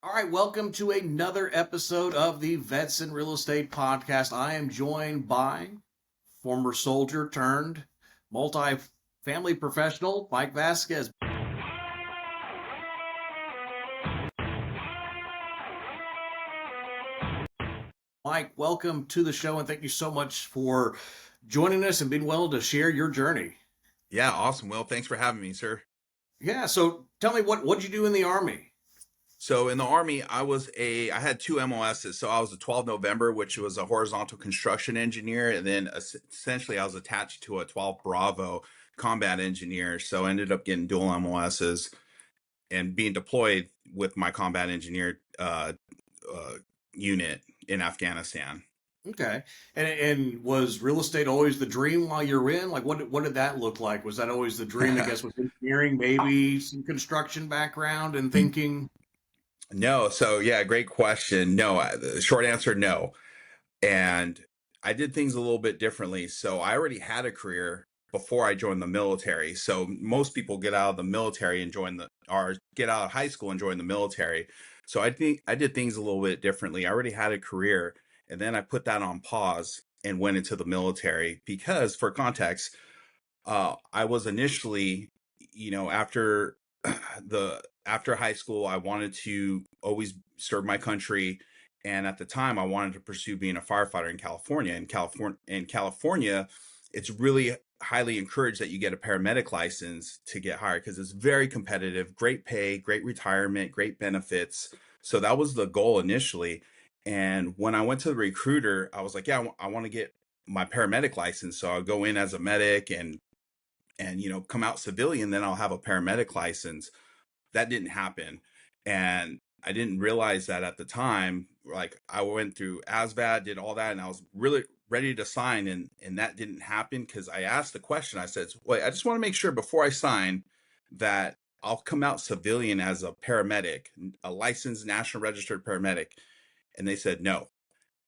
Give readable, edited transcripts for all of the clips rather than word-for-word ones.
All right, welcome to another episode of the Vets in Real Estate Podcast. I am joined by former soldier turned multi-family professional, Mike Vasquez. Mike, welcome to the show, and thank you so much for joining us and being willing to share your journey. Yeah, awesome. Well, thanks for having me, sir. Yeah, so tell me what'd you do in the Army? So in the Army, I had two MOSs. So I was a 12 November, which was a horizontal construction engineer, and then essentially I was attached to a 12 Bravo combat engineer. So I ended up getting dual MOSs and being deployed with my combat engineer unit in Afghanistan. Okay. And was real estate always the dream while you're in? Like what did that look like? Was that always the dream, I guess, with engineering, maybe some construction background and thinking? No. So yeah, great question. No, the short answer, no. And I did things a little bit differently. So I already had a career before I joined the military. So most people get out of the military and or get out of high school and join the military. So I think I did things a little bit differently. I already had a career, and then I put that on pause and went into the military because, for context, I was initially, after after high school, I wanted to always serve my country, and at the time, I wanted to pursue being a firefighter in California. In California, it's really highly encouraged that you get a paramedic license to get hired because it's very competitive, great pay, great retirement, great benefits. So that was the goal initially. And when I went to the recruiter, I was like, yeah, I want to get my paramedic license. So I'll go in as a medic and come out civilian, then I'll have a paramedic license. That didn't happen, and I didn't realize that at the time. Like, I went through ASVAB, did all that, and I was really ready to sign, and that didn't happen because I asked the question. I said, wait, I just want to make sure before I sign that I'll come out civilian as a paramedic, a licensed national registered paramedic. And they said no,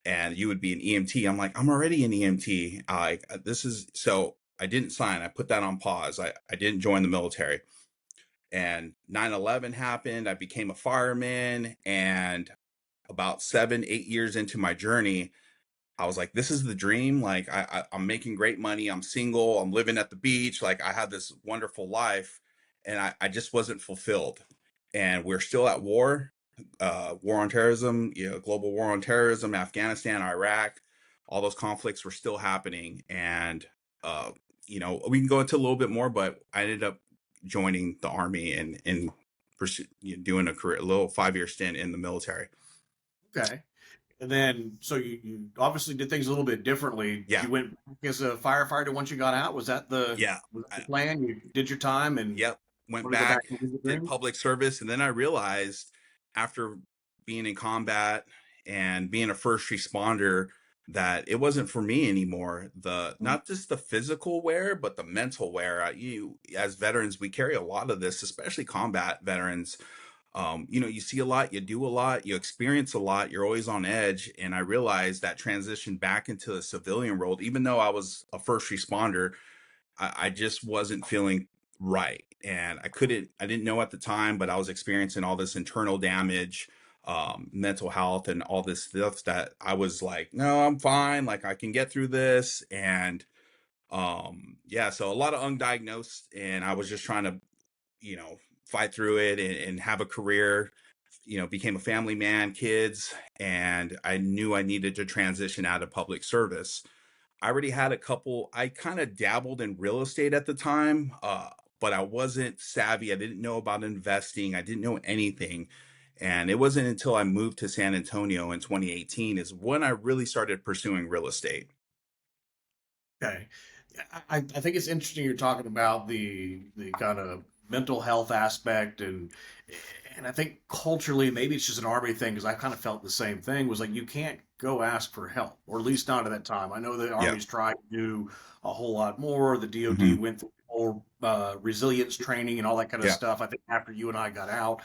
and you would be an EMT. I'm like, I'm already an EMT. This is so I didn't sign. I put that on pause. I didn't join the military. And 9/11 happened. I became a fireman. And about 7, 8 years into my journey, I was like, this is the dream. Like, I'm making great money. I'm single. I'm living at the beach. Like, I had this wonderful life, and I just wasn't fulfilled. And we're still at war, war on terrorism, global war on terrorism, Afghanistan, Iraq, all those conflicts were still happening. And, we can go into a little bit more, but I ended up joining the Army and doing a little 5-year stint in the military. Okay. And then so you obviously did things a little bit differently. Yeah. You went back as a firefighter once you got out. Yeah. Was that the plan? You did your time and Yep. Went want to go back back, and do the did dream? public service. And then I realized, after being in combat and being a first responder, that it wasn't for me anymore. Not just the physical wear, but the mental wear. As veterans, we carry a lot of this, especially combat veterans. You see a lot, you do a lot, you experience a lot, you're always on edge. And I realized that transition back into the civilian world, even though I was a first responder, I just wasn't feeling right. And I didn't know at the time, but I was experiencing all this internal damage, mental health, and all this stuff that I was like, no, I'm fine. Like, I can get through this. And yeah, so a lot of undiagnosed, and I was just trying to, fight through it and have a career, became a family man, kids, and I knew I needed to transition out of public service. I already had I kind of dabbled in real estate at the time, but I wasn't savvy. I didn't know about investing. I didn't know anything. And it wasn't until I moved to San Antonio in 2018 is when I really started pursuing real estate. Okay. I think it's interesting you're talking about the kind of mental health aspect and I think culturally maybe it's just an army thing because I kind of felt the same thing was like you can't go ask for help or at least not at that time. I know the Yeah. army's tried to do a whole lot more. The DoD Hmm. went through whole resilience training and all that kind of Yeah. stuff. I think after you and I got out,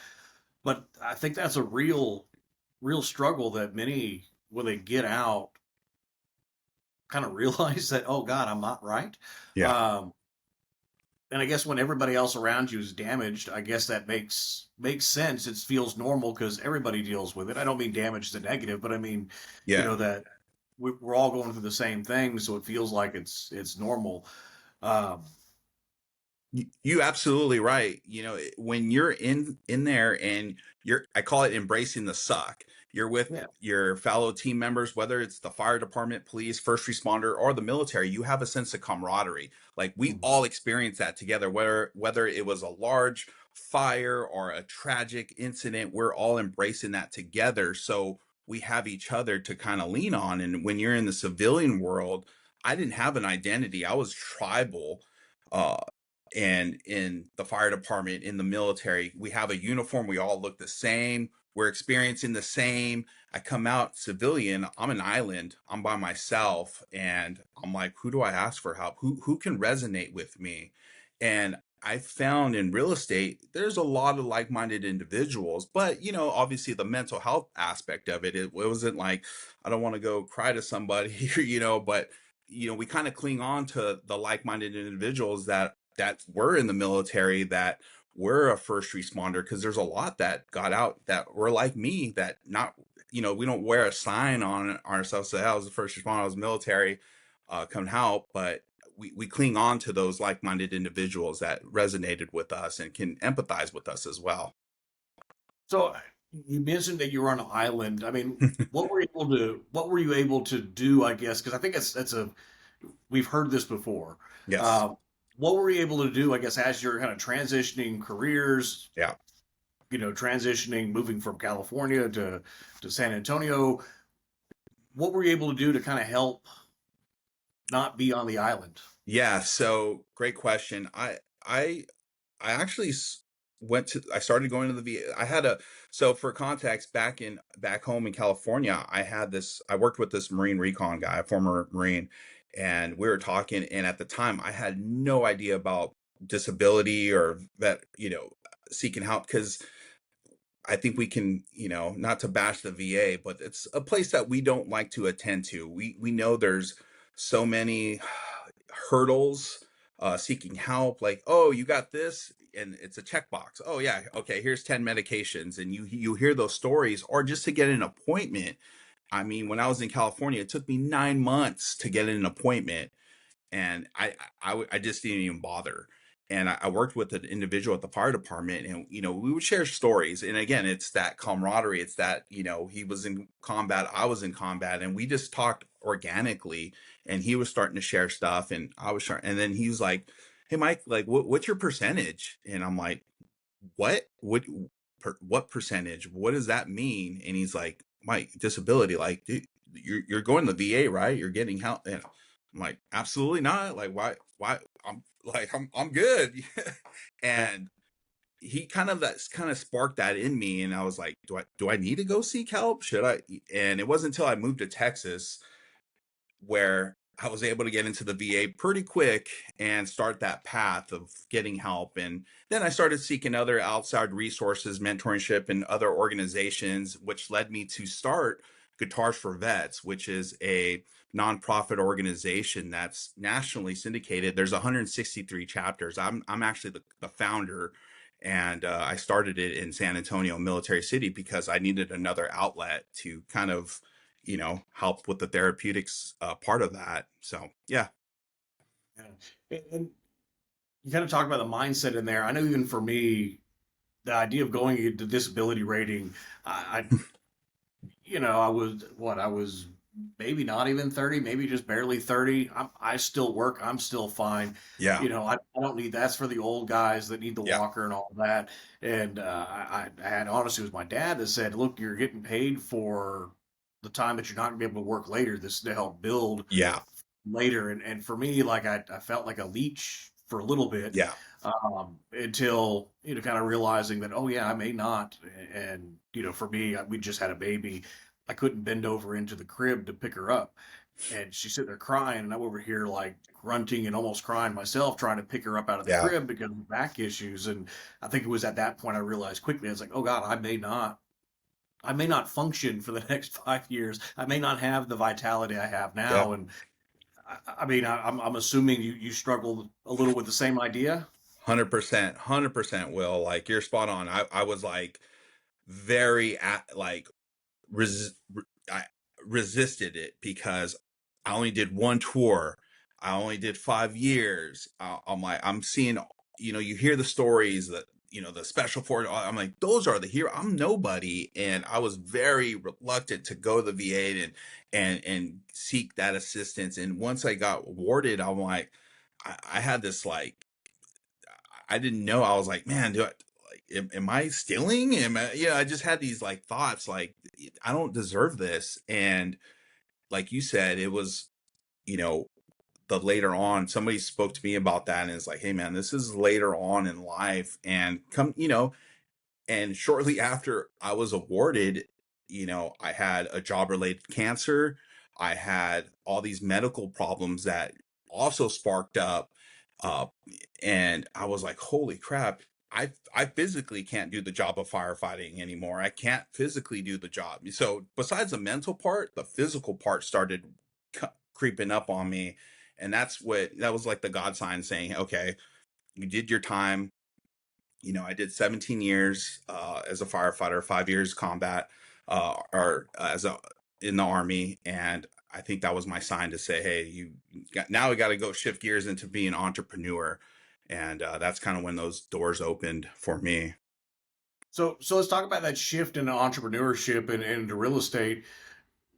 but I think that's a real struggle that many when they get out kind of realize that oh God I'm not right. Yeah. Um, and I guess when everybody else around you is damaged, I guess that makes sense. It feels normal because everybody deals with it. I don't mean damage as a negative, but I mean, Yeah. that we're all going through the same thing, so it feels like it's normal. Um, You absolutely right. You know, when you're in there and you're, I call it embracing the suck. You're with yeah. your fellow team members, whether it's the fire department, police, first responder, or the military. You have a sense of camaraderie. Like we Mhm. all experience that together. Whether it was a large fire or a tragic incident, we're all embracing that together. So we have each other to kind of lean on. And when you're in the civilian world, I didn't have an identity. I was tribal. Uh, and in the fire department, in the military, we have a uniform, we all look the same, we're experiencing the same. I come out civilian, I'm an island, I'm by myself, and I'm like, who do I ask for help? Who can resonate with me? And I found in real estate there's a lot of like-minded individuals, but you know, obviously the mental health aspect of it, it wasn't like I don't want to go cry to somebody, you know, but you know, we kind of cling on to the like-minded individuals that were in the military, that were a first responder, because there's a lot that got out that were like me, that not, you know, we don't wear a sign on ourselves say, I was the first responder, I was military, come help, but we cling on to those like-minded individuals that resonated with us and can empathize with us as well. So you mentioned that you were on an island. I mean, what were you able to do? I guess because I think that's a we've heard this before. Yes. Uh, what were you able to do? I guess as you're kind of transitioning careers, Yeah. transitioning, moving from California to San Antonio. What were you able to do to kind of help not be on the island? Yeah, so great question. I I actually went to, I started going to the VA. I had a, so for context, back home in California, I had this, I worked with this Marine recon guy, a former Marine, and we were talking, and at the time I had no idea about disability or that, you know, seeking help, because I think we can, you know, not to bash the VA, but it's a place that we don't like to attend to. We know there's so many hurdles, seeking help. Like, oh, you got this, and it's a checkbox. Oh yeah, okay. Here's 10 medications, and you hear those stories, or just to get an appointment. I mean, when I was in California, it took me 9 months to get an appointment, and I just didn't even bother. And I worked with an individual at the fire department, and you know, we would share stories. And again, it's that camaraderie. It's that, you know, he was in combat, I was in combat, and we just talked organically. And he was starting to share stuff, and I was starting. And then he was like, "Hey, Mike, like, what's your percentage?" And I'm like, what percentage? What does that mean? And he's like, Mike, disability. Like, dude, you're going to the VA, right? You're getting help. And I'm like, absolutely not. Like, why? I'm like, I'm good. And he kind of, that's kind of sparked that in me, and I was like, do I need to go seek help? Should I? And it wasn't until I moved to Texas where I was able to get into the VA pretty quick and start that path of getting help. And then I started seeking other outside resources, mentorship, and other organizations, which led me to start Guitars for Vets, which is a nonprofit organization that's nationally syndicated. There's 163 chapters. I'm actually the founder, and I started it in San Antonio, Military City, because I needed another outlet to kind of, you know, help with the therapeutics part of that. So yeah. Yeah. And you kind of talk about the mindset in there. I know even for me, the idea of going into disability rating, I I was what I was maybe not even 30, maybe just barely 30. I still work. I'm still fine. Yeah. I don't need that's for the old guys that need the Yeah. walker and all that. And I had honestly, it was my dad that said, "Look, you're getting paid for the time that you're not gonna be able to work later. This is to help build Yeah. later." And for me, like I felt like a leech for a little bit, Yeah. until kind of realizing that, oh yeah, I may not. And for me, we just had a baby. I couldn't bend over into the crib to pick her up, and she's sitting there crying, and I'm over here like grunting and almost crying myself, trying to pick her up out of the Yeah. crib because of back issues. And I think it was at that point I realized quickly, I was like, oh God, I may not function for the next 5 years. I may not have the vitality I have Yeah. now. And I mean, I'm assuming you struggled a little with the same idea. 100%, 100% will. Like you're spot on. I was like very like res- I resisted it because I only did one tour. I only did 5 years. I'm like, I'm seeing, you hear the stories that, the special for I'm like, those are the hero. I'm nobody. And I was very reluctant to go to the VA and seek that assistance. And once I got awarded, I'm like, I had this like, I didn't know. I was like, man, do I like am I stealing? I just had these like thoughts like I don't deserve this. And like you said, it was, you know, the later on somebody spoke to me about that and it's like, hey man, this is later on in life and and shortly after I was awarded, I had a job related cancer. I had all these medical problems that also sparked up. Uh, and I was like, holy crap. I physically can't do the job of firefighting anymore. I can't physically do the job. So besides the mental part, the physical part started creeping up on me. And that was like the God sign saying, okay, you did your time. I did 17 years as a firefighter, 5 years combat, or as a in the army, and I think that was my sign to say, "Hey, now we got to go shift gears into being an entrepreneur," and that's kind of when those doors opened for me. So let's talk about that shift into entrepreneurship and into real estate.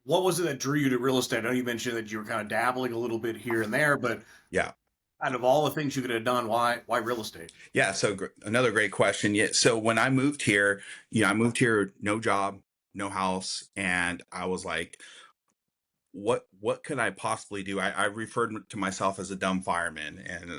What was it that drew you to real estate? I know you mentioned that you were kind of dabbling a little bit here and there, but Yeah, out of all the things you could have done, why real estate? yeah. So another great question. Yeah. So when I moved here, I moved here, no job, no house, and I was like, what could I possibly do? I referred to myself as a dumb fireman, and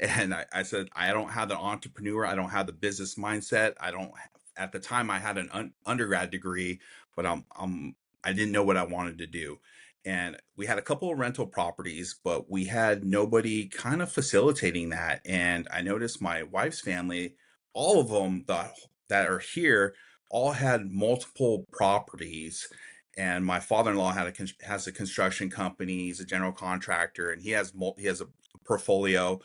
and I said I don't have the entrepreneur, I don't have the business mindset. I don't. At the time, I had an undergrad degree, but I didn't know what I wanted to do, and we had a couple of rental properties, but we had nobody kind of facilitating that. And I noticed my wife's family, all of them that are here, all had multiple properties, and my father-in-law has a construction company. He's a general contractor, and he has a portfolio.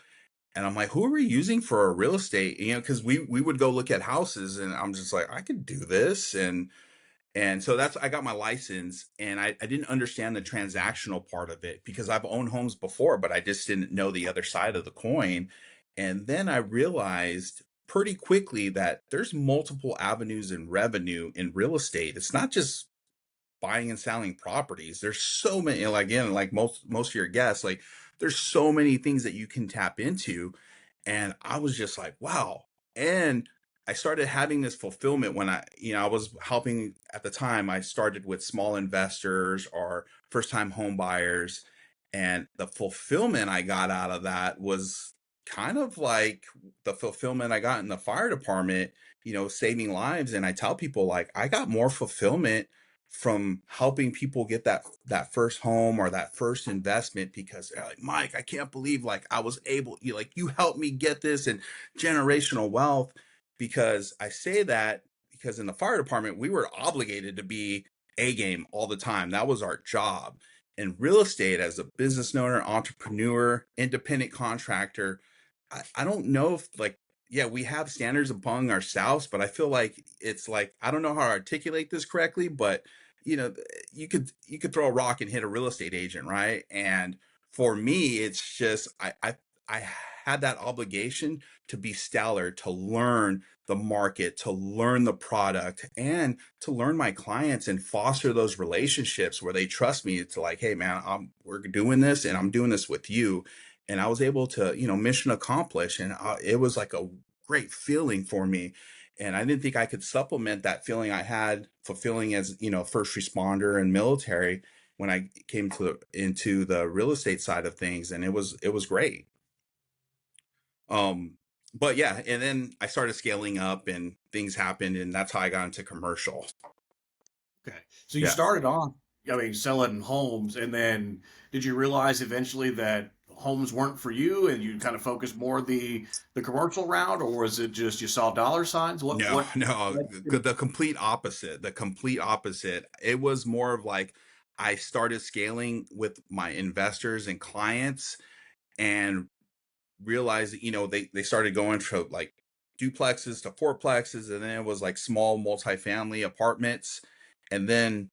And I'm like, who are we using for our real estate? Because we would go look at houses, and I'm just like, I could do this. And so I got my license, and I didn't understand the transactional part of it because I've owned homes before, but I just didn't know the other side of the coin. And then I realized pretty quickly that there's multiple avenues in revenue in real estate. It's not just buying and selling properties. There's so many, like, again, like most of your guests, like there's so many things that you can tap into. And I was just like, wow. And I started having this fulfillment when I was helping at the time. I started with small investors or first time home buyers. And the fulfillment I got out of that was kind of like the fulfillment I got in the fire department, saving lives. And I tell people, like, I got more fulfillment from helping people get that first home or that first investment, because they're like, Mike, I can't believe like I was able, you helped me get this, and generational wealth. Because I say that because in the fire department we were obligated to be A game all the time. That was our job. In real estate, as a business owner, entrepreneur, independent contractor, I don't know if, like, yeah, we have standards among ourselves, but I feel like it's like, I don't know how to articulate this correctly, but you could throw a rock and hit a real estate agent, right? And for me, it's just I had that obligation to be stellar, to learn the market, to learn the product, and to learn my clients and foster those relationships where they trust me to, like, hey man, we're doing this and I'm doing this with you. And I was able to, mission accomplished, and it was like a great feeling for me. And I didn't think I could supplement that feeling I had fulfilling as, first responder and military when I came into the real estate side of things. And it was great. um but yeah, and then I started scaling up and things happened, and that's how I got into commercial. Okay. So you Yeah. started on, I mean, selling homes, and then did you realize eventually that homes weren't for you, and you kind of focused more the commercial route, or was it just you saw dollar signs? What No, what? no, what the complete opposite. The complete opposite. It was more of like I started scaling with my investors and clients, and realized that, they started going from like duplexes to fourplexes, and then it was like small multifamily apartments. And then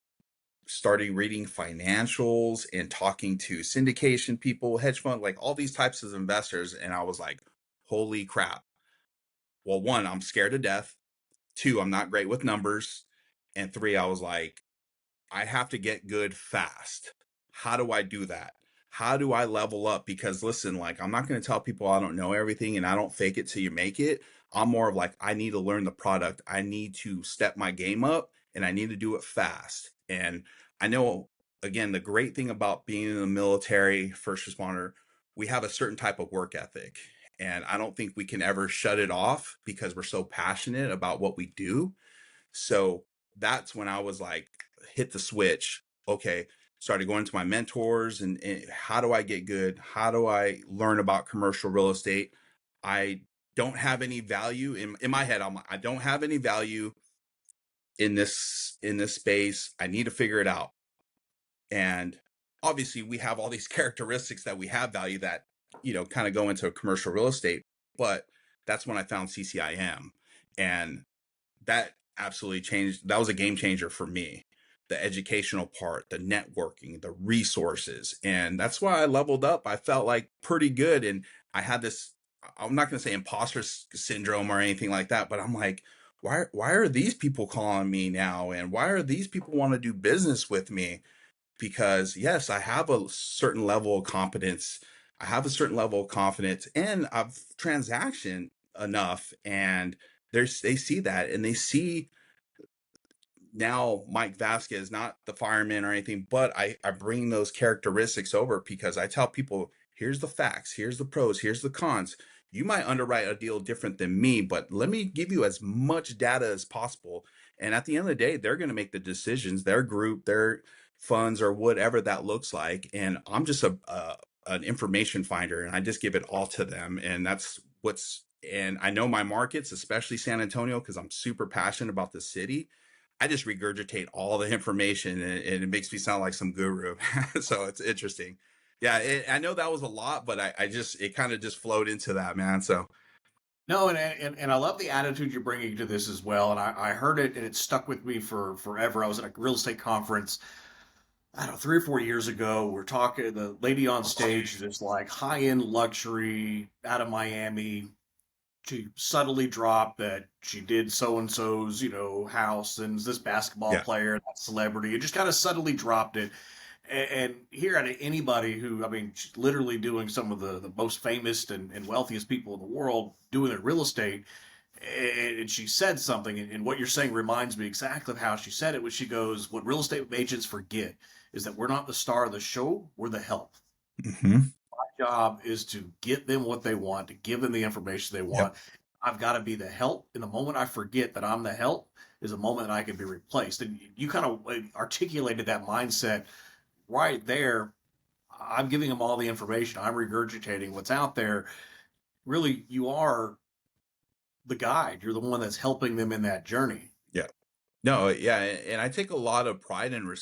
starting reading financials and talking to syndication people, hedge fund, like all these types of investors. And I was like, holy crap. Well, one, I'm scared to death. Two, I'm not great with numbers. And three, I was like, I have to get good fast. How do I do that? How do I level up? Because listen, like, I'm not going to tell people I don't know everything and I don't fake it till you make it. I'm more of like, I need to learn the product. I need to step my game up and I need to do it fast. And I know, again, the great thing about being in the military, first responder, we have a certain type of work ethic. And I don't think we can ever shut it off because we're so passionate about what we do. So that's when I was like, hit the switch. Okay, started going to my mentors and how do I get good? How do I learn about commercial real estate? I don't have any value in my head. I'm like, I don't have any value in this space. I need to figure it out. And obviously we have all these characteristics that we have value that, kind of go into commercial real estate. But that's when I found CCIM. And that absolutely changed. That was a game changer for me. The educational part, the networking, the resources. And that's why I leveled up. I felt like pretty good. And I had this, I'm not going to say imposter syndrome or anything like that, but I'm like, why are these people calling me now? And why are these people want to do business with me? Because yes, I have a certain level of competence. I have a certain level of confidence and I've transaction enough. And they see that and they see now Mike Vasquez, not the fireman or anything, but I bring those characteristics over because I tell people, here's the facts, here's the pros, here's the cons. You might underwrite a deal different than me, but let me give you as much data as possible. And at the end of the day, they're going to make the decisions, their group, their funds, or whatever that looks like. And I'm just an information finder, and I just give it all to them. And that's what's, and I know my markets, especially San Antonio, because I'm super passionate about the city. I just regurgitate all the information and it makes me sound like some guru. So it's interesting. Yeah, I know that was a lot, but I just, it kind of just flowed into that, man. So, No, and I love the attitude you're bringing to this as well. And I heard it and it stuck with me for forever. I was at a real estate conference, I don't know, 3 or 4 years ago. We're talking, the lady on stage, this like high end luxury out of Miami. She subtly dropped that she did so and so's, house, and this basketball yeah, player, that celebrity, and just kind of subtly dropped it. And here at anybody who, I mean, she's literally doing some of the most famous and wealthiest people in the world doing their real estate. And she said something, and what you're saying reminds me exactly of how she said it, when she goes, what real estate agents forget is that we're not the star of the show, we're the help. hmm, Job is to get them what they want, to give them the information they yep, want. I've got to be the help. And the moment I forget that I'm the help is a moment that I can be replaced. And you kind of articulated that mindset right there. I'm giving them all the information. I'm regurgitating what's out there. Really, you are the guide. You're the one that's helping them in that journey. yeah. No, yeah, and I take a lot of pride in,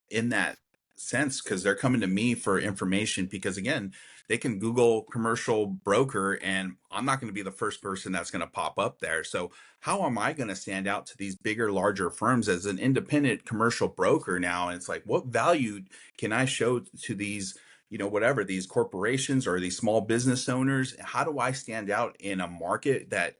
in that sense because they're coming to me for information. Because again, they can Google commercial broker, and I'm not going to be the first person that's going to pop up there. So how am I going to stand out to these bigger, larger firms as an independent commercial broker now? And it's like, what value can I show to these? Whatever these corporations or these small business owners, how do I stand out in a market that,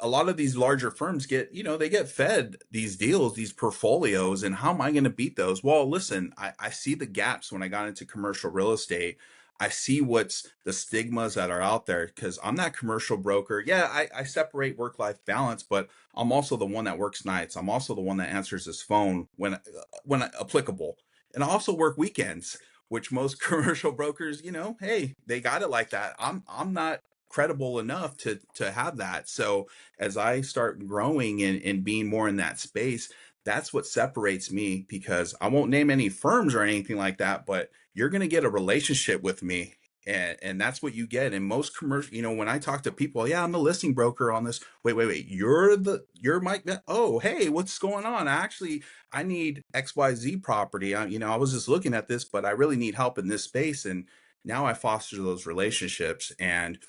a lot of these larger firms get, they get fed these deals, these portfolios, and how am I going to beat those? Well, listen, I see the gaps when I got into commercial real estate. I see what's the stigmas that are out there because I'm that commercial broker. Yeah, I separate work-life balance, but I'm also the one that works nights. I'm also the one that answers his phone when applicable. And I also work weekends, which most commercial brokers, hey, they got it like that. I'm not credible enough to have that. So as I start growing and being more in that space, that's what separates me because I won't name any firms or anything like that, but you're going to get a relationship with me. And that's what you get in most commercial. When I talk to people, yeah, I'm the listing broker on this. Wait, you're Mike. Oh, hey, what's going on? I need XYZ property. I was just looking at this, but I really need help in this space. And now I foster those relationships. And,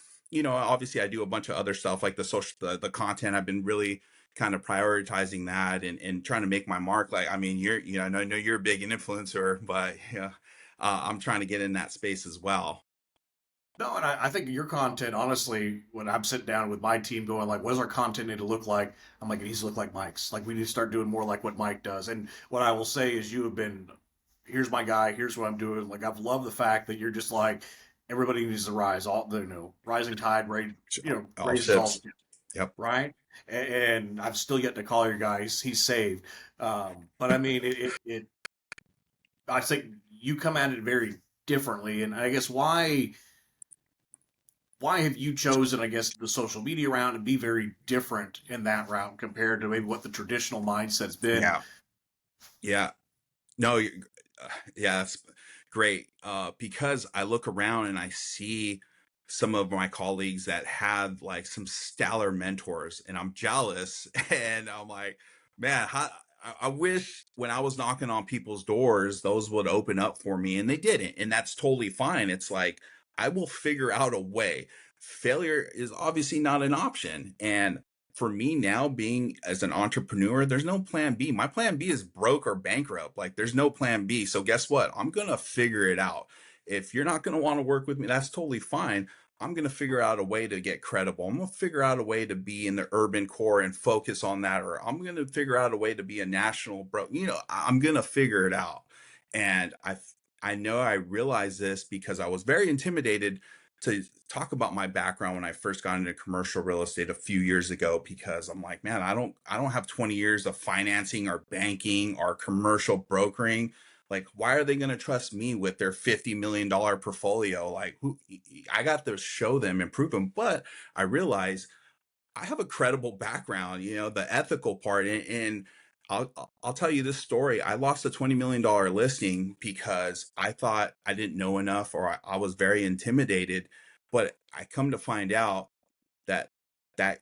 obviously I do a bunch of other stuff like the content. I've been really kind of prioritizing that and trying to make my mark. Like, I mean, I know you're a big influencer, but yeah, I'm trying to get in that space as well. No, and I think your content, honestly, when I'm sitting down with my team going like, what does our content need to look like? I'm like, it needs to look like Mike's. Like we need to start doing more like what Mike does. And what I will say is you have been, here's my guy, here's what I'm doing. Like I've loved the fact that you're just like, everybody needs to rise. All rising tide, right? All Raises all ships. ships, Yep. right? And I've still yet to call your guy. He's saved. But I mean, I think you come at it very differently. And I guess why have you chosen, I guess, the social media route and be very different in that route compared to maybe what the traditional mindset's been? Yeah. Yeah. No, yeah, that's great. Because I look around and I see some of my colleagues that have like some stellar mentors, and I'm jealous. And I'm like, man, I wish when I was knocking on people's doors, those would open up for me, and they didn't. And that's totally fine. It's like, I will figure out a way. Failure is obviously not an option. And for me now, being as an entrepreneur, there's no plan B. My plan B is broke or bankrupt. Like there's no plan B. So guess what? I'm going to figure it out. If you're not going to want to work with me, that's totally fine. I'm going to figure out a way to get credible. I'm going to figure out a way to be in the urban core and focus on that. Or I'm going to figure out a way to be a national bro. I'm going to figure it out. And I know I realized this because I was very intimidated to talk about my background when I first got into commercial real estate a few years ago, because I'm like, man, I don't have 20 years of financing or banking or commercial brokering. Like, why are they going to trust me with their $50 million portfolio? Like, I got to show them and prove them. But I realized I have a credible background, the ethical part. And I'll tell you this story. I lost a $20 million listing because I thought I didn't know enough, or I was very intimidated. But I come to find out that that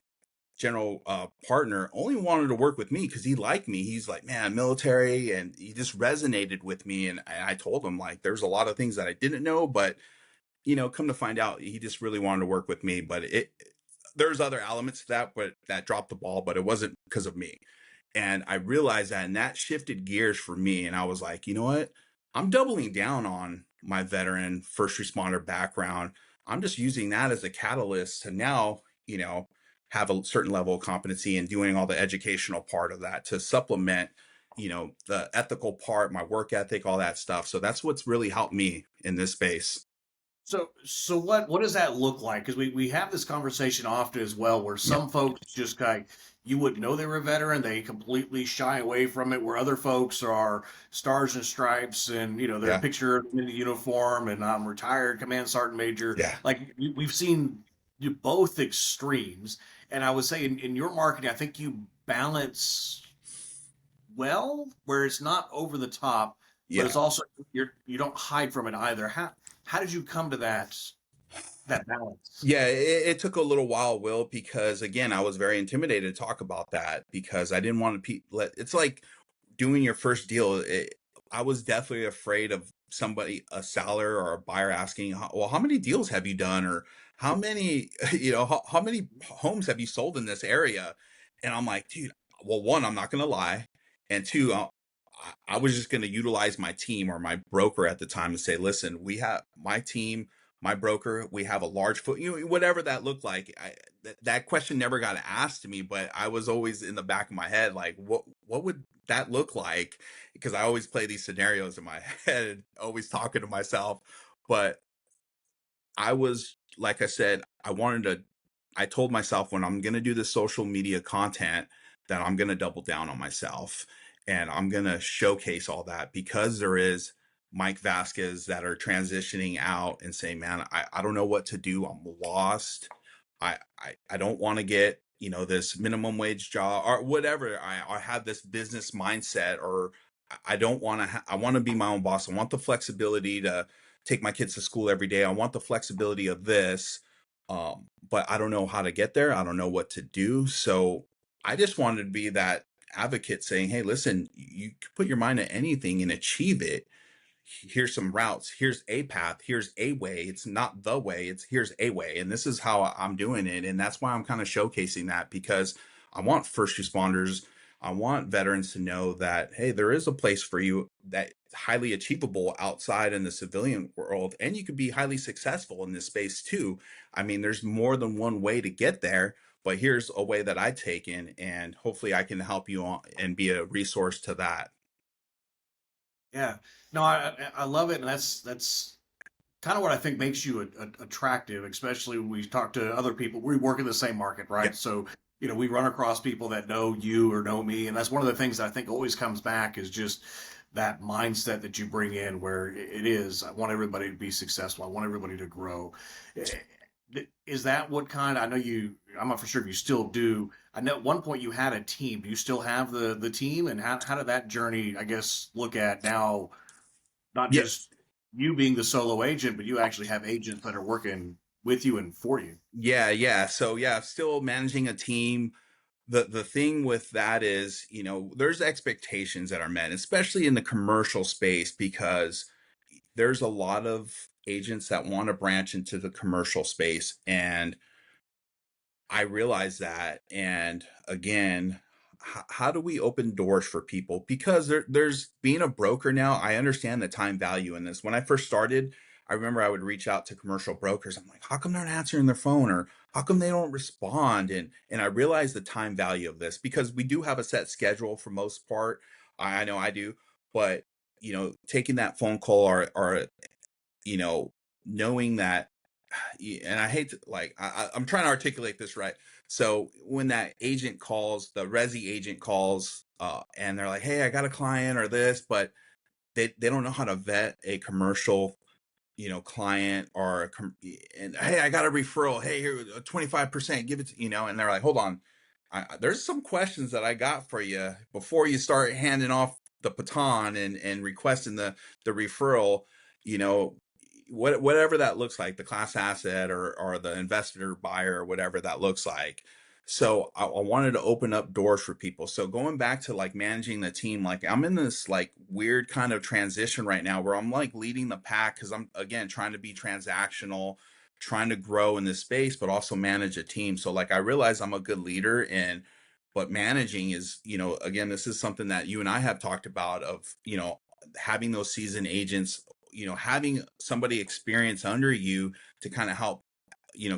general partner only wanted to work with me because he liked me. He's like, man, military, and he just resonated with me. And I told him, like, there's a lot of things that I didn't know, but come to find out, he just really wanted to work with me. But there's other elements to that, but that dropped the ball, but it wasn't because of me. And I realized that, and that shifted gears for me. And I was like, you know what? I'm doubling down on my veteran first responder background. I'm just using that as a catalyst to now, have a certain level of competency and doing all the educational part of that to supplement, the ethical part, my work ethic, all that stuff. So that's what's really helped me in this space. So what does that look like? Because we have this conversation often as well, where Yeah. some folks just kind you wouldn't know they were a veteran, they completely shy away from it, where other folks are stars and stripes, and their Yeah. picture of them in the uniform, and I'm retired command sergeant major. Yeah. Like we've seen both extremes, and I would say in your marketing, I think you balance well, where it's not over the top, but it's Yeah. also you don't hide from it either. How did you come to that balance? Yeah, it took a little while, Will, because again, I was very intimidated to talk about that because I didn't want to let it's like doing your first deal. I was definitely afraid of somebody, a seller or a buyer asking, well, how many deals have you done? Or how many, how many homes have you sold in this area? And I'm like, dude, well, one, I'm not going to lie. And two, I was just going to utilize my team or my broker at the time and say, listen, we have my team, my broker, we have a large foot, whatever that looked like. That question never got asked to me, but I was always in the back of my head, like, what would that look like? Because I always play these scenarios in my head and always talking to myself. But I was, like I said, I told myself when I'm going to do this social media content that I'm going to double down on myself and I'm going to showcase all that, because there is Mike Vasquez that are transitioning out and saying, man, I don't know what to do. I'm lost. I don't want to get, this minimum wage job or whatever. I have this business mindset, or I don't want to, I want to be my own boss. I want the flexibility to take my kids to school every day. I want the flexibility of this. But I don't know how to get there. I don't know what to do. So I just wanted to be that advocate saying, hey, listen, you can put your mind to anything and achieve it. here's some routes, here's a path, here's a way. It's not the way, it's here's a way, and this is how I'm doing it. And that's why I'm kind of showcasing that, because I want first responders, I want veterans to know that, hey, there is a place for you that highly achievable outside in the civilian world, and you could be highly successful in this space too. I mean, there's more than one way to get there, but here's a way that I take in, and hopefully I can help you on and be a resource to that. Yeah. No, I love it, and that's kind of what I think makes you attractive, especially when we talk to other people. We work in the same market, Yeah. right? So, we run across people that know you or know me, and that's one of the things that I think always comes back is just that mindset that you bring in, where it is, I want everybody to be successful. I want everybody to grow. Is that what kind of, I know you, I'm not for sure if you still do. I know at one point you had a team. Do you still have the team? And how did that journey, I guess, look at now, not Yeah. just you being the solo agent, but you actually have agents that are working with you and for you. Yeah. So yeah, still managing a team. The thing with that is, there's expectations that are met, especially in the commercial space, because there's a lot of agents that want to branch into the commercial space. And I realize that. And again, how do we open doors for people? Because there's being a broker now, I understand the time value in this. When I first started, I remember I would reach out to commercial brokers. I'm like, how come they're not answering their phone, or how come they don't respond? And I realized the time value of this, because we do have a set schedule for most part. I know I do, but taking that phone call, or you know, knowing that, and I hate to, like, I'm trying to articulate this right. So when that agent calls, the resi agent calls, and they're like, "Hey, I got a client or this," but they don't know how to vet a commercial, client, or and, "Hey, I got a referral. Hey, here, 25%, give it to," and they're like, "Hold on, there's some questions that I got for you before you start handing off the baton and requesting the referral, you know, whatever that looks like, the class asset, or the investor buyer, or whatever that looks like." So I wanted to open up doors for people. So going back to like managing the team, like I'm in this like weird kind of transition right now where I'm like leading the pack, because I'm again trying to be transactional, trying to grow in this space, but also manage a team. So like I realize I'm a good leader, and but managing is, again, this is something that you and I have talked about, of, having those seasoned agents, having somebody experience under you to kind of help,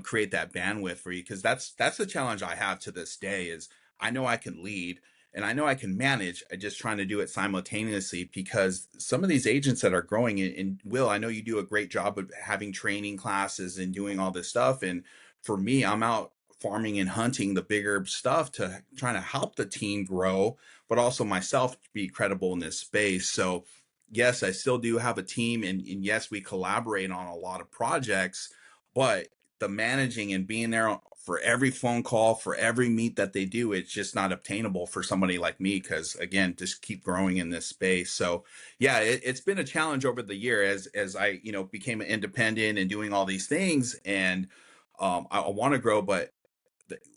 create that bandwidth for you. Because that's the challenge I have to this day, is I know I can lead and I know I can manage. I just trying to do it simultaneously, because some of these agents that are growing, and Will, I know you do a great job of having training classes and doing all this stuff. And for me, I'm out farming and hunting the bigger stuff to trying to help the team grow, but also myself be credible in this space. So yes, I still do have a team, and yes, we collaborate on a lot of projects, but the managing and being there for every phone call, for every meet that they do, it's just not obtainable for somebody like me, because again, just keep growing in this space. So yeah, it's been a challenge over the year, as I, became an independent and doing all these things. And I want to grow, but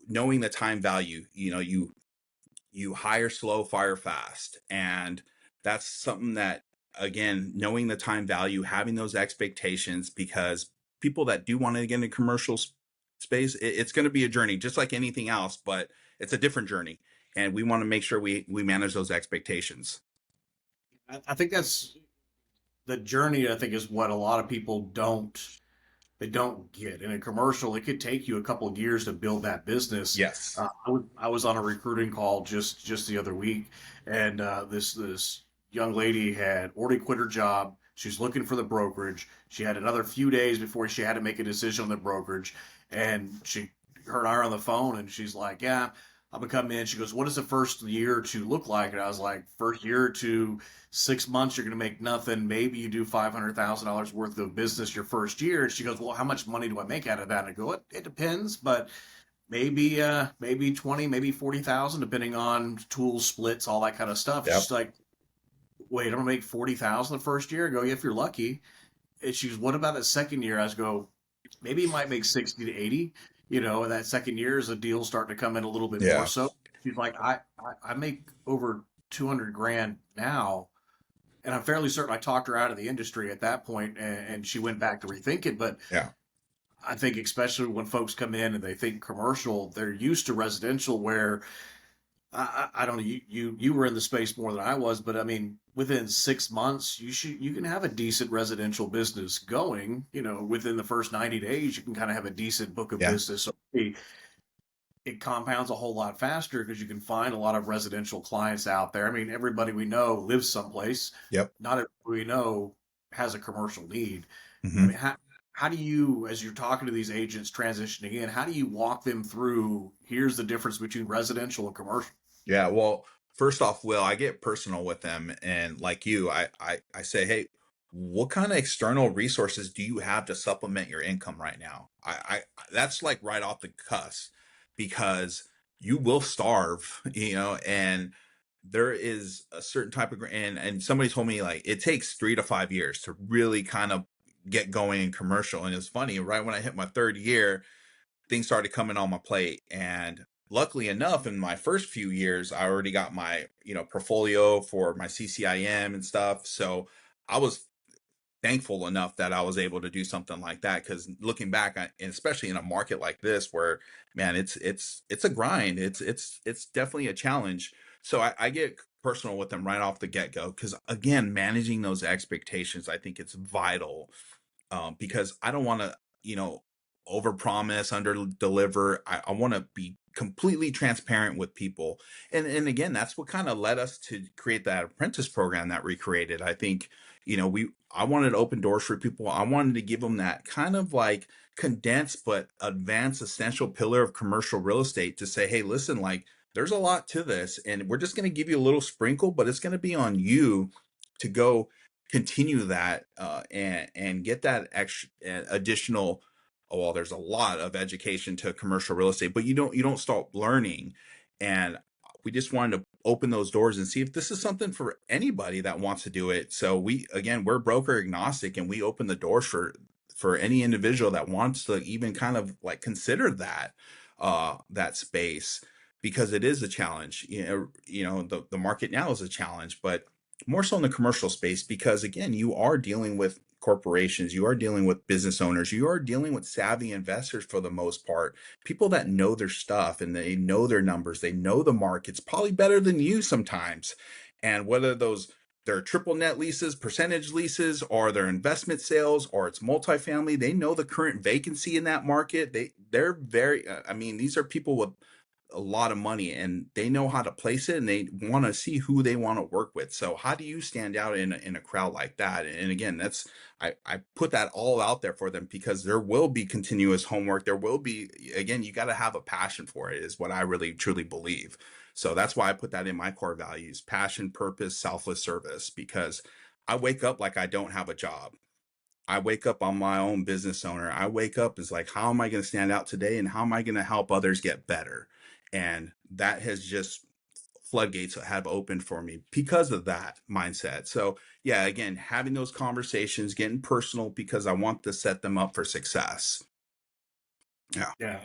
knowing the time value, you hire slow, fire fast. And that's something that, again, knowing the time value, having those expectations, because people that do want to get into commercial space, it's going to be a journey just like anything else, but it's a different journey. And we want to make sure we manage those expectations. I think that's the journey. I think is what a lot of people don't get. In a commercial, it could take you a couple of years to build that business. Yes. I was on a recruiting call just the other week, and this young lady had already quit her job. She's looking for the brokerage. She had another few days before she had to make a decision on the brokerage, and her and I are on the phone, and she's like, "Yeah, I'm gonna come in." She goes, "What does the first year or two look like?" And I was like, "First year or two, 6 months, you're gonna make nothing. Maybe you do $500,000 worth of business your first year." And she goes, "Well, how much money do I make out of that?" And I go, "It depends, but maybe 20, maybe 40,000, depending on tools, splits, all that kind of stuff." It's Yep. just like, wait, I'm gonna make 40,000 the first year? I go, "Yeah, if you're lucky." And she goes, "What about the second year?" I was go, "Maybe you might make 60 to 80, and that second year is a deal starting to come in a little bit more Yeah. so." She's like, I make over 200 grand now, and I'm fairly certain I talked her out of the industry at that point, and she went back to rethink it. But Yeah. I think especially when folks come in and they think commercial, they're used to residential where I don't know. You were in the space more than I was, but I mean, within 6 months, you can have a decent residential business going. Within the first 90 days, you can kind of have a decent book of Yeah. business. So it compounds a whole lot faster because you can find a lot of residential clients out there. I mean, everybody we know lives someplace. Yep. Not everybody we know has a commercial need. I Hmm. mean, how do you, as you're talking to these agents transitioning in, how do you walk them through? Here's the difference between residential and commercial. Yeah, well, first off, Will, I get personal with them, and like you, I say, hey, what kind of external resources do you have to supplement your income right now? That's like right off the cuss, because you will starve, and there is a certain type of and somebody told me like it takes 3 to 5 years to really kind of get going in commercial, and it's funny, right when I hit my third year things started coming on my plate. And luckily enough, in my first few years, I already got my, portfolio for my CCIM and stuff. So I was thankful enough that I was able to do something like that. Because looking back, and especially in a market like this, where man, it's a grind. It's definitely a challenge. So I get personal with them right off the get go. Because again, managing those expectations, I think it's vital, because I don't want to, over promise, under deliver. I want to be completely transparent with people. And again, that's what kind of led us to create that apprentice program that we created. I think, I wanted to open doors for people. I wanted to give them that kind of like condensed but advanced essential pillar of commercial real estate to say, hey, listen, like there's a lot to this, and we're just going to give you a little sprinkle, but it's going to be on you to go continue that, and get that extra additional. Oh, well, there's a lot of education to commercial real estate, but you don't stop learning. And we just wanted to open those doors and see if this is something for anybody that wants to do it. So we're broker agnostic, and we open the doors for any individual that wants to even kind of like consider that space, because it is a challenge. The market now is a challenge, but more so in the commercial space, because again, you are dealing with corporations, you are dealing with business owners, you are dealing with savvy investors for the most part, people that know their stuff and they know their numbers, they know the markets probably better than you sometimes. And whether they're triple net leases, percentage leases, or their investment sales, or it's multifamily, they know the current vacancy in that market. They're very, I mean, these are people with a lot of money, and they know how to place it, and they want to see who they want to work with. So how do you stand out in a crowd like that? And again, I put that all out there for them, because there will be continuous homework. There will be, again, you got to have a passion for it, is what I really truly believe. So that's why I put that in my core values: passion, purpose, selfless service, because I wake up like I don't have a job. I wake up on my own business owner. I wake up as like, how am I going to stand out today, and how am I going to help others get better? And that has just floodgates have opened for me because of that mindset. So yeah, again, having those conversations, getting personal, because I want to set them up for success. Yeah. Yeah,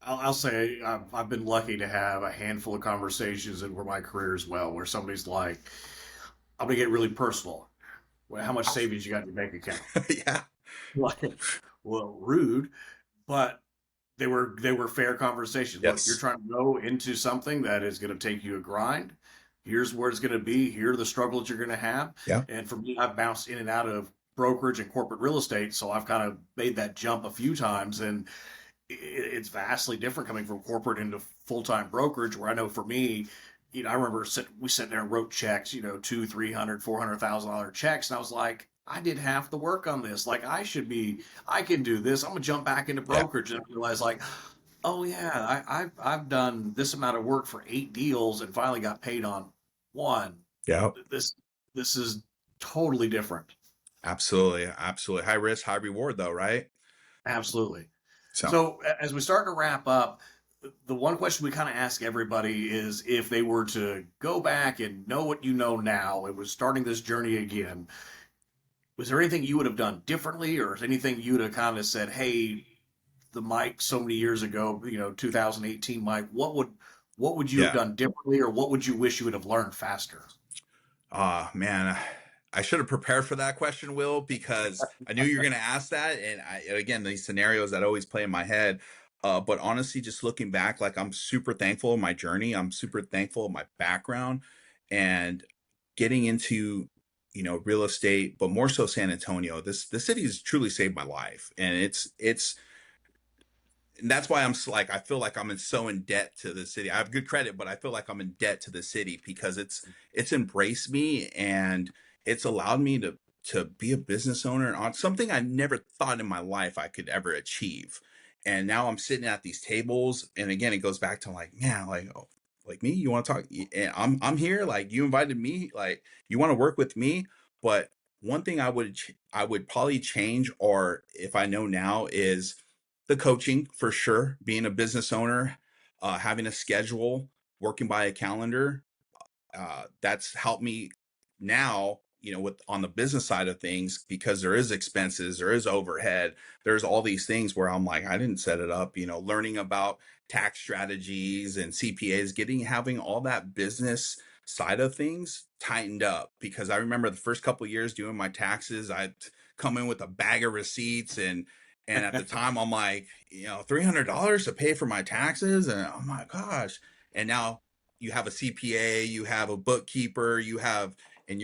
I'll say I've been lucky to have a handful of conversations over my career as well, where somebody's like, "I'm gonna get really personal. Well, how much savings you got in your bank account?" Yeah. Like, well, rude, but they were fair conversations. Look, you're Yes. trying to go into something that is going to take you a grind. Here's where it's going to be. Here are the struggles you're going to have. Yeah. And for me, I've bounced in and out of brokerage and corporate real estate, so I've kind of made that jump a few times, and it's vastly different coming from corporate into full-time brokerage, where I know for me, I remember we sat there and wrote checks, two, 300, $400,000 checks. And I was like, I did half the work on this. Like I can do this. I'm gonna jump back into Yeah. brokerage. And I realized like, oh yeah, I've done this amount of work for 8 deals and finally got paid on one. Yeah. This, this is totally different. Absolutely. Absolutely. High risk, high reward though, right? Absolutely. So So as we start to wrap up, the one question we kind of ask everybody is if they were to go back and know what you know now, it was starting this journey again. Was there anything you would have done differently, or is anything you would have kind of said, "Hey, the Mike so many years ago, 2018 Mike, what would you have yeah. done differently, or what would you wish you would have learned faster?" Man. I should have prepared for that question, Will, because I knew you were going to ask that. And again, these scenarios that always play in my head. But honestly, just looking back, like I'm super thankful of my journey. I'm super thankful of my background and getting into, real estate, but more so San Antonio. The city has truly saved my life. And and that's why like I feel like so in debt to the city. I have good credit, but I feel like I'm in debt to the city because it's embraced me and it's allowed me to be a business owner on something I never thought in my life I could ever achieve. And now I'm sitting at these tables, and again, it goes back to like, man, like, oh, like me, you want to talk? And I'm here. Like you invited me. Like you want to work with me, but one thing I would probably change, or if I know now, is the coaching for sure. Being a business owner, having a schedule, working by a calendar, that's helped me now, with on the business side of things, because there is expenses, there is overhead, there's all these things where I'm like, I didn't set it up, learning about tax strategies and CPAs, having all that business side of things tightened up. Because I remember the first couple of years doing my taxes, I'd come in with a bag of receipts, and at the time I'm like, $300 to pay for my taxes, and oh my gosh. And now you have a CPA, you have a bookkeeper, and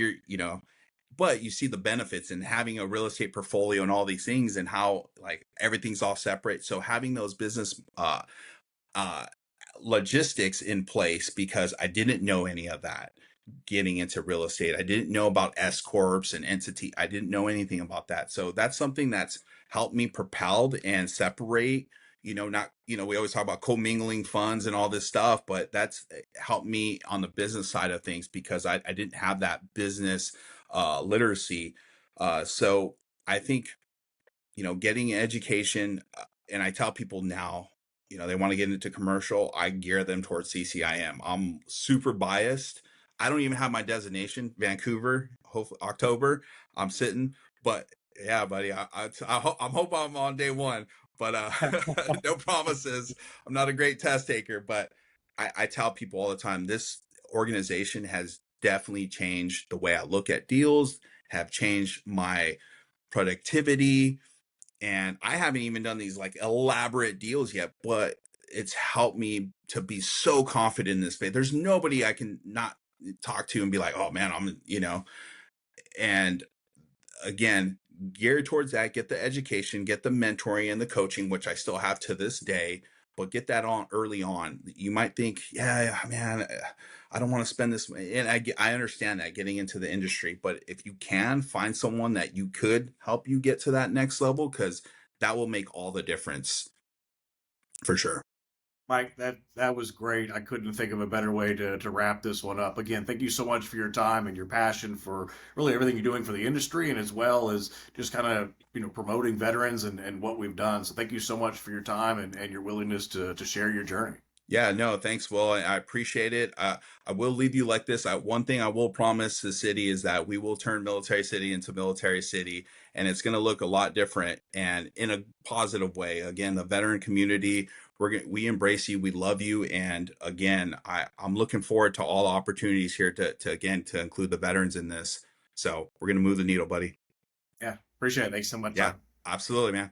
but you see the benefits in having a real estate portfolio and all these things, and how like everything's all separate. So having those business uh, logistics in place, because I didn't know any of that getting into real estate. I didn't know about S corps and entity. I didn't know anything about that. So that's something that's helped me propelled and separate. Not, we always talk about commingling funds and all this stuff, but that's helped me on the business side of things, because I didn't have that business literacy. So I think, getting education, and I tell people now, they want to get into commercial, I gear them towards CCIM. I'm super biased. I don't even have my designation, Vancouver, hopefully October. I'm sitting, but yeah, buddy, I hope I'm on day one, but no promises. I'm not a great test taker, but I tell people all the time, this organization has definitely changed the way I look at deals, have changed my productivity. And I haven't even done these like elaborate deals yet, but it's helped me to be so confident in this space. There's nobody I can not talk to and be like, oh man, and again, geared towards that, get the education, get the mentoring and the coaching, which I still have to this day, but get that on early on. You might think, yeah, man, I don't want to spend this, and I understand that getting into the industry, but if you can find someone that you could help you get to that next level, because that will make all the difference for sure. Mike, that was great. I couldn't think of a better way to wrap this one up. Again, thank you so much for your time and your passion for really everything you're doing for the industry, and as well as just kind of promoting veterans and what we've done. So thank you so much for your time and your willingness to share your journey. Yeah, no, thanks, Will. I appreciate it. I will leave you like this. One thing I will promise the city is that we will turn Military City into Military City, and it's going to look a lot different and in a positive way. Again, the veteran community, we embrace you, we love you, and again, I'm looking forward to all opportunities here to include the veterans in this. So we're going to move the needle, buddy. Yeah, appreciate it. Thanks so much, Yeah, time. absolutely, man.